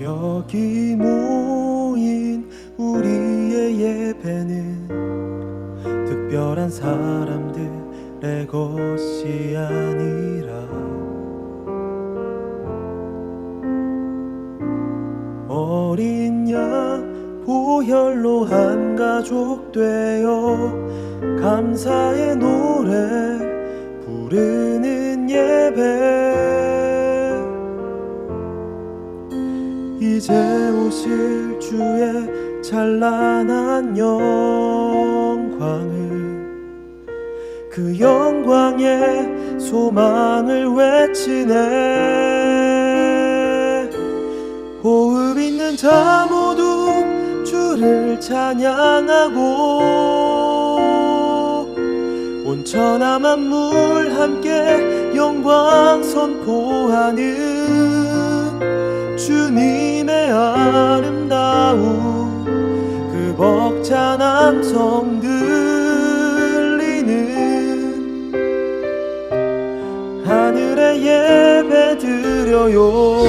여기 모인 우리의 예배는 특별한 사람들의 것이 아니라 어린 양 보혈로 한 가족 되어 감사의 노래 부르는 예배, 이제 오실 주의 찬란한 영광을, 그 영광의 소망을 외치네. 호흡 있는 자 모두 주를 찬양하고 온천하 만물 함께 영광 선포하는 주님의 아름다운 그 벅찬 함성 들리는 하늘의 예배 드려요.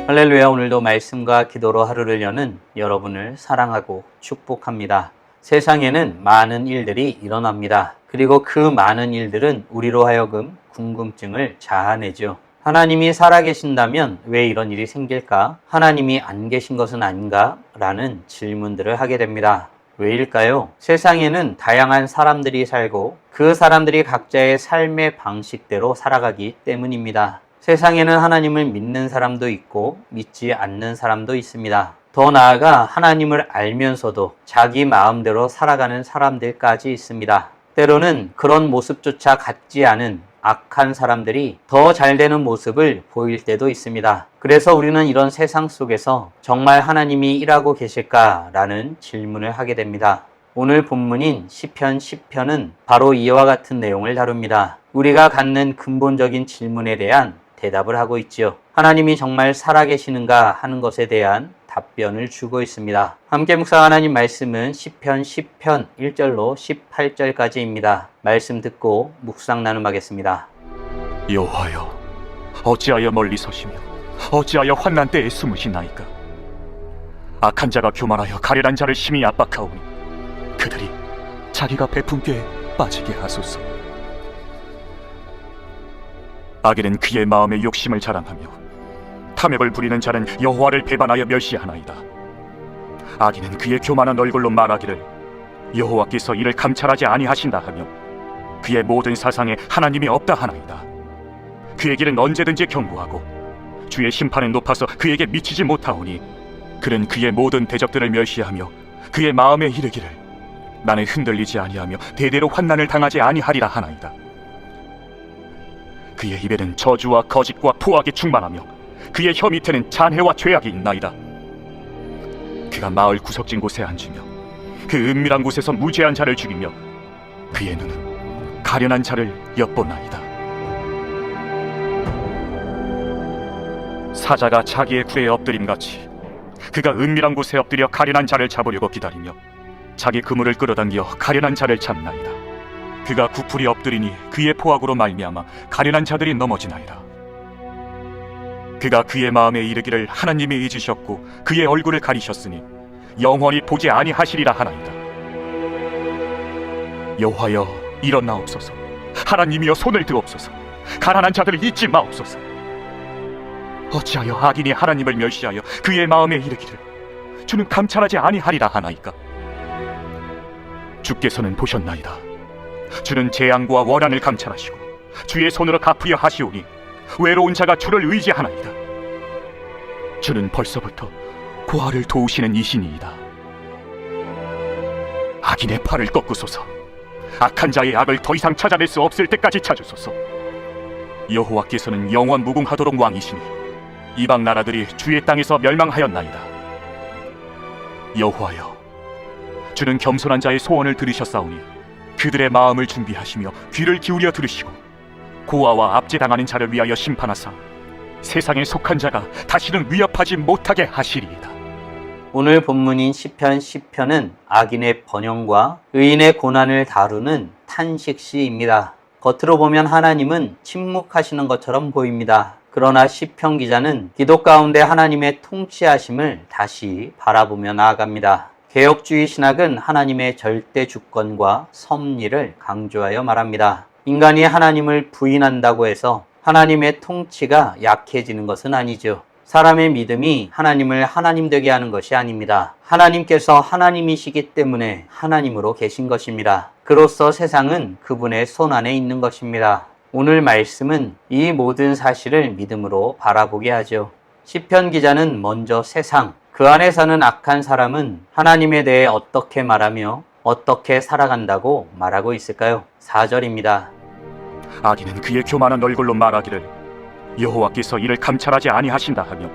할렐루야. 오늘도 말씀과 기도로 하루를 여는 여러분을 사랑하고 축복합니다. 세상에는 많은 일들이 일어납니다. 그리고 그 많은 일들은 우리로 하여금 궁금증을 자아내죠. 하나님이 살아계신다면 왜 이런 일이 생길까? 하나님이 안 계신 것은 아닌가? 라는 질문들을 하게 됩니다. 왜일까요? 세상에는 다양한 사람들이 살고 그 사람들이 각자의 삶의 방식대로 살아가기 때문입니다. 세상에는 하나님을 믿는 사람도 있고 믿지 않는 사람도 있습니다. 더 나아가 하나님을 알면서도 자기 마음대로 살아가는 사람들까지 있습니다. 때로는 그런 모습조차 같지 않은 악한 사람들이 더 잘 되는 모습을 보일 때도 있습니다. 그래서 우리는 이런 세상 속에서 정말 하나님이 일하고 계실까라는 질문을 하게 됩니다. 오늘 본문인 시편 10편은 바로 이와 같은 내용을 다룹니다. 우리가 갖는 근본적인 질문에 대한 대답을 하고 있지요. 하나님이 정말 살아계시는가 하는 것에 대한 답변을 주고 있습니다. 함께 묵상 하나님 말씀은 시편 10편 1절로 18절까지입니다. 말씀 듣고 묵상 나눔하겠습니다. 여호와여, 어찌하여 멀리 서시며 어찌하여 환난 때에 숨으시나이까? 악한 자가 교만하여 가련한 자를 심히 압박하오니 그들이 자기가 베푼 꾀에 빠지게 하소서. 악인은 그의 마음의 욕심을 자랑하며 탐욕을 부리는 자는 여호와를 배반하여 멸시하나이다. 악인은 그의 교만한 얼굴로 말하기를 여호와께서 이를 감찰하지 아니하신다 하며 그의 모든 사상에 하나님이 없다 하나이다. 그의 길은 언제든지 견고하고 주의 심판은 높아서 그에게 미치지 못하오니 그는 그의 모든 대적들을 멸시하며 그의 마음에 이르기를 나는 흔들리지 아니하며 대대로 환난을 당하지 아니하리라 하나이다. 그의 입에는 저주와 거짓과 포악이 충만하며 그의 혀 밑에는 잔해와 죄악이 있나이다. 그가 마을 구석진 곳에 앉으며 그 은밀한 곳에서 무죄한 자를 죽이며 그의 눈은 가련한 자를 엿보나이다. 사자가 자기의 굴에 엎드림같이 그가 은밀한 곳에 엎드려 가련한 자를 잡으려고 기다리며 자기 그물을 끌어당겨 가련한 자를 잡나이다. 그가 구풀이 엎드리니 그의 포악으로 말미암아 가련한 자들이 넘어지나이다. 그가 그의 마음에 이르기를 하나님이 잊으셨고 그의 얼굴을 가리셨으니 영원히 보지 아니하시리라 하나이다. 여호와여, 일어나옵소서. 하나님이여, 손을 드옵소서. 가난한 자들을 잊지 마옵소서. 어찌하여 악인이 하나님을 멸시하여 그의 마음에 이르기를 주는 감찰하지 아니하리라 하나이까? 주께서는 보셨나이다. 주는 재앙과 원한을 감찰하시고 주의 손으로 갚으려 하시오니 외로운 자가 주를 의지하나이다. 주는 벌써부터 고아를 도우시는 이신이이다. 악인의 팔을 꺾으소서. 악한 자의 악을 더 이상 찾아낼 수 없을 때까지 찾으소서. 여호와께서는 영원 무궁하도록 왕이시니 이방 나라들이 주의 땅에서 멸망하였나이다. 여호와여, 주는 겸손한 자의 소원을 들으셨사오니 그들의 마음을 준비하시며 귀를 기울여 들으시고 고아와 압제당하는 자를 위하여 심판하사 세상에 속한 자가 다시는 위협하지 못하게 하시리이다. 오늘 본문인 시편 10편은 악인의 번영과 의인의 고난을 다루는 탄식시입니다. 겉으로 보면 하나님은 침묵하시는 것처럼 보입니다. 그러나 시편 기자는 기도 가운데 하나님의 통치하심을 다시 바라보며 나아갑니다. 개혁주의 신학은 하나님의 절대 주권과 섭리를 강조하여 말합니다. 인간이 하나님을 부인한다고 해서 하나님의 통치가 약해지는 것은 아니죠. 사람의 믿음이 하나님을 하나님 되게 하는 것이 아닙니다. 하나님께서 하나님이시기 때문에 하나님으로 계신 것입니다. 그로써 세상은 그분의 손 안에 있는 것입니다. 오늘 말씀은 이 모든 사실을 믿음으로 바라보게 하죠. 시편 기자는 먼저 세상, 그 안에 사는 악한 사람은 하나님에 대해 어떻게 말하며 어떻게 살아간다고 말하고 있을까요? 4절입니다. 악인은 그의 교만한 얼굴로 말하기를 여호와께서 이를 감찰하지 아니하신다 하며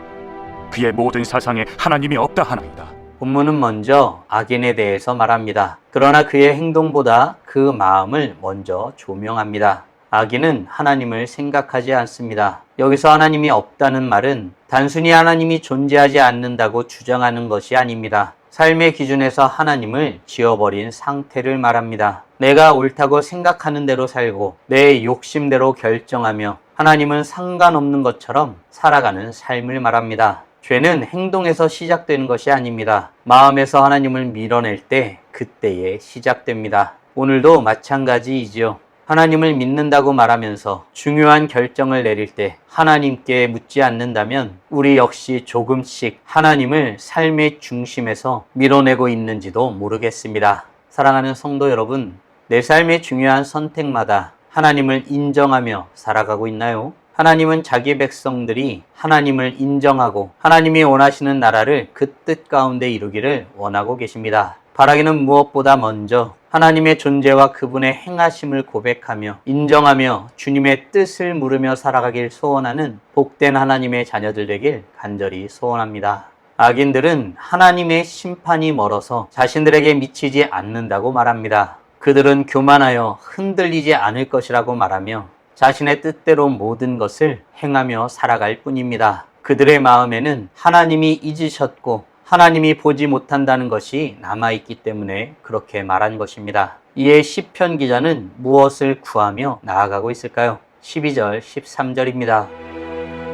그의 모든 사상에 하나님이 없다 하나이다. 본문은 먼저 악인에 대해서 말합니다. 그러나 그의 행동보다 그 마음을 먼저 조명합니다. 악인은 하나님을 생각하지 않습니다. 여기서 하나님이 없다는 말은 단순히 하나님이 존재하지 않는다고 주장하는 것이 아닙니다. 삶의 기준에서 하나님을 지워버린 상태를 말합니다. 내가 옳다고 생각하는 대로 살고 내 욕심대로 결정하며 하나님은 상관없는 것처럼 살아가는 삶을 말합니다. 죄는 행동에서 시작되는 것이 아닙니다. 마음에서 하나님을 밀어낼 때 그때에 시작됩니다. 오늘도 마찬가지이지요. 하나님을 믿는다고 말하면서 중요한 결정을 내릴 때 하나님께 묻지 않는다면 우리 역시 조금씩 하나님을 삶의 중심에서 밀어내고 있는지도 모르겠습니다. 사랑하는 성도 여러분, 내 삶의 중요한 선택마다 하나님을 인정하며 살아가고 있나요? 하나님은 자기 백성들이 하나님을 인정하고 하나님이 원하시는 나라를 그 뜻 가운데 이루기를 원하고 계십니다. 바라기는 무엇보다 먼저 하나님의 존재와 그분의 행하심을 고백하며 인정하며 주님의 뜻을 물으며 살아가길 소원하는 복된 하나님의 자녀들 되길 간절히 소원합니다. 악인들은 하나님의 심판이 멀어서 자신들에게 미치지 않는다고 말합니다. 그들은 교만하여 흔들리지 않을 것이라고 말하며 자신의 뜻대로 모든 것을 행하며 살아갈 뿐입니다. 그들의 마음에는 하나님이 잊으셨고 하나님이 보지 못한다는 것이 남아있기 때문에 그렇게 말한 것입니다. 이에 시편 기자는 무엇을 구하며 나아가고 있을까요? 12절, 13절입니다.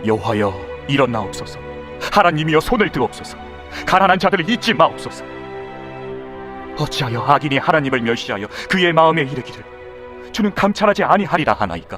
여호와여 일어나옵소서. 하나님이여 손을 들옵소서. 가난한 자들을 잊지 마옵소서. 어찌하여 악인이 하나님을 멸시하여 그의 마음에 이르기를 주는 감찰하지 아니하리라 하나이까.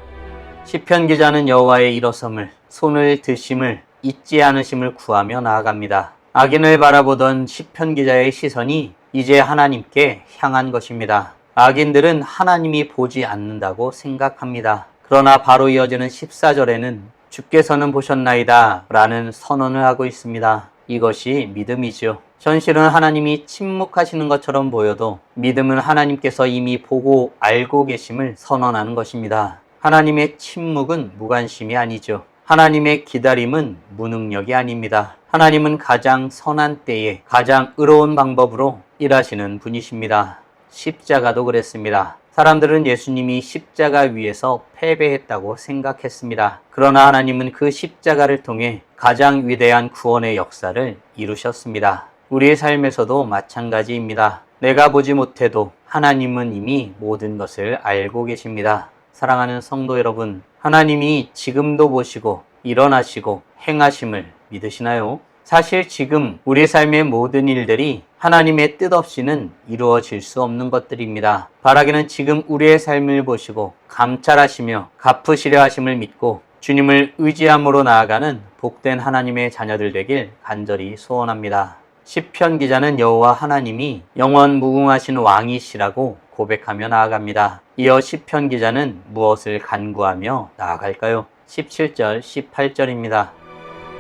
시편 기자는 여호와의 일어섬을 손을 드심을 잊지 않으심을 구하며 나아갑니다. 악인을 바라보던 시편 기자의 시선이 이제 하나님께 향한 것입니다. 악인들은 하나님이 보지 않는다고 생각합니다. 그러나 바로 이어지는 14절에는 주께서는 보셨나이다 라는 선언을 하고 있습니다. 이것이 믿음이죠. 현실은 하나님이 침묵하시는 것처럼 보여도 믿음은 하나님께서 이미 보고 알고 계심을 선언하는 것입니다. 하나님의 침묵은 무관심이 아니죠. 하나님의 기다림은 무능력이 아닙니다. 하나님은 가장 선한 때에 가장 의로운 방법으로 일하시는 분이십니다. 십자가도 그랬습니다. 사람들은 예수님이 십자가 위에서 패배했다고 생각했습니다. 그러나 하나님은 그 십자가를 통해 가장 위대한 구원의 역사를 이루셨습니다. 우리의 삶에서도 마찬가지입니다. 내가 보지 못해도 하나님은 이미 모든 것을 알고 계십니다. 사랑하는 성도 여러분, 하나님이 지금도 보시고 일어나시고 행하심을 믿으시나요? 사실 지금 우리 삶의 모든 일들이 하나님의 뜻 없이는 이루어질 수 없는 것들입니다. 바라기는 지금 우리의 삶을 보시고 감찰하시며 갚으시려 하심을 믿고 주님을 의지함으로 나아가는 복된 하나님의 자녀들 되길 간절히 소원합니다. 시편 기자는 여호와 하나님이 영원 무궁하신 왕이시라고 고백하며 나아갑니다. 이어 시편 기자는 무엇을 간구하며 나아갈까요? 17절, 18절입니다.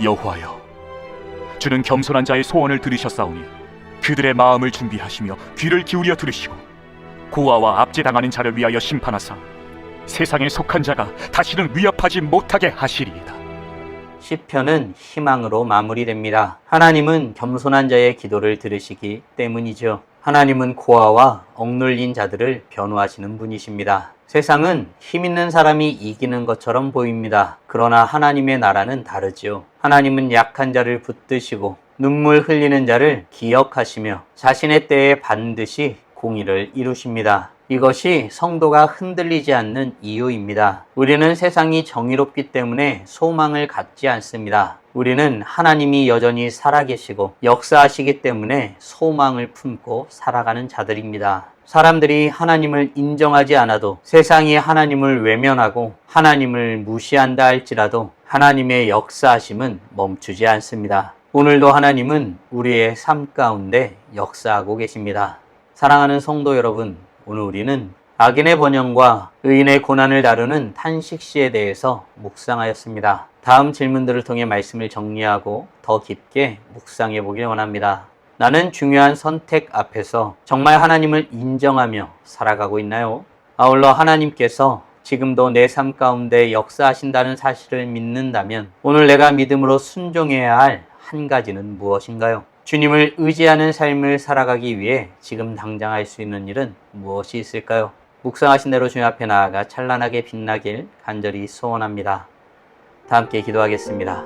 여호와여 주는 겸손한 자의 소원을 들으셨사오니 그들의 마음을 준비하시며 귀를 기울여 들으시고 고아와 압제당하는 자를 위하여 심판하사 세상에 속한 자가 다시는 위협하지 못하게 하시리이다. 시편은 희망으로 마무리됩니다. 하나님은 겸손한 자의 기도를 들으시기 때문이죠. 하나님은 고아와 억눌린 자들을 변호하시는 분이십니다. 세상은 힘 있는 사람이 이기는 것처럼 보입니다. 그러나 하나님의 나라는 다르지요. 하나님은 약한 자를 붙드시고 눈물 흘리는 자를 기억하시며 자신의 때에 반드시 공의를 이루십니다. 이것이 성도가 흔들리지 않는 이유입니다. 우리는 세상이 정의롭기 때문에 소망을 갖지 않습니다. 우리는 하나님이 여전히 살아계시고 역사하시기 때문에 소망을 품고 살아가는 자들입니다. 사람들이 하나님을 인정하지 않아도, 세상이 하나님을 외면하고 하나님을 무시한다 할지라도 하나님의 역사하심은 멈추지 않습니다. 오늘도 하나님은 우리의 삶 가운데 역사하고 계십니다. 사랑하는 성도 여러분, 오늘 우리는 악인의 번영과 의인의 고난을 다루는 탄식시에 대해서 묵상하였습니다. 다음 질문들을 통해 말씀을 정리하고 더 깊게 묵상해 보길 원합니다. 나는 중요한 선택 앞에서 정말 하나님을 인정하며 살아가고 있나요? 아울러 하나님께서 지금도 내 삶 가운데 역사하신다는 사실을 믿는다면 오늘 내가 믿음으로 순종해야 할 한 가지는 무엇인가요? 주님을 의지하는 삶을 살아가기 위해 지금 당장 할 수 있는 일은 무엇이 있을까요? 묵상하신 대로 주님 앞에 나아가 찬란하게 빛나길 간절히 소원합니다. 다 함께 기도하겠습니다.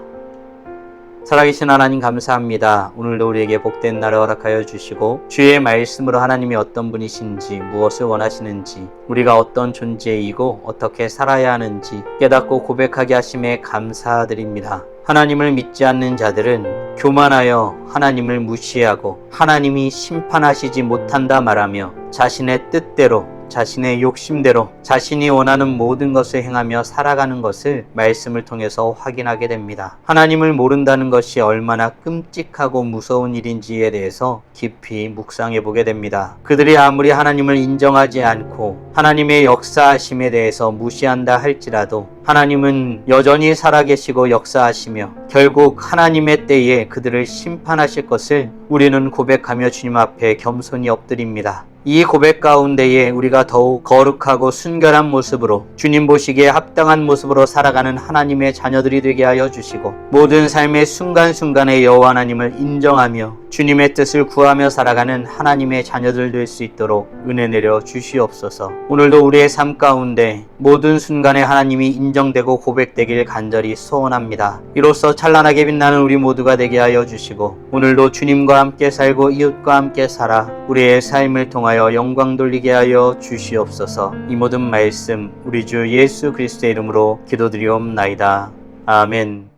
살아계신 하나님 감사합니다. 오늘도 우리에게 복된 날을 허락하여 주시고 주의 말씀으로 하나님이 어떤 분이신지, 무엇을 원하시는지, 우리가 어떤 존재이고 어떻게 살아야 하는지 깨닫고 고백하게 하심에 감사드립니다. 하나님을 믿지 않는 자들은 교만하여 하나님을 무시하고 하나님이 심판하시지 못한다 말하며 자신의 뜻대로, 자신의 욕심대로 자신이 원하는 모든 것을 행하며 살아가는 것을 말씀을 통해서 확인하게 됩니다. 하나님을 모른다는 것이 얼마나 끔찍하고 무서운 일인지에 대해서 깊이 묵상해 보게 됩니다. 그들이 아무리 하나님을 인정하지 않고 하나님의 역사하심에 대해서 무시한다 할지라도 하나님은 여전히 살아계시고 역사하시며 결국 하나님의 때에 그들을 심판하실 것을 우리는 고백하며 주님 앞에 겸손히 엎드립니다. 이 고백 가운데에 우리가 더욱 거룩하고 순결한 모습으로 주님 보시기에 합당한 모습으로 살아가는 하나님의 자녀들이 되게 하여 주시고 모든 삶의 순간순간에 여호와 하나님을 인정하며 주님의 뜻을 구하며 살아가는 하나님의 자녀들 될 수 있도록 은혜 내려 주시옵소서. 오늘도 우리의 삶 가운데 모든 순간에 하나님이 인정되고 고백되길 간절히 소원합니다. 이로써 찬란하게 빛나는 우리 모두가 되게 하여 주시고 오늘도 주님과 함께 살고 이웃과 함께 살아 우리의 삶을 통하여 영광 돌리게 하여 주시옵소서. 이 모든 말씀 우리 주 예수 그리스도의 이름으로 기도드리옵나이다. 아멘.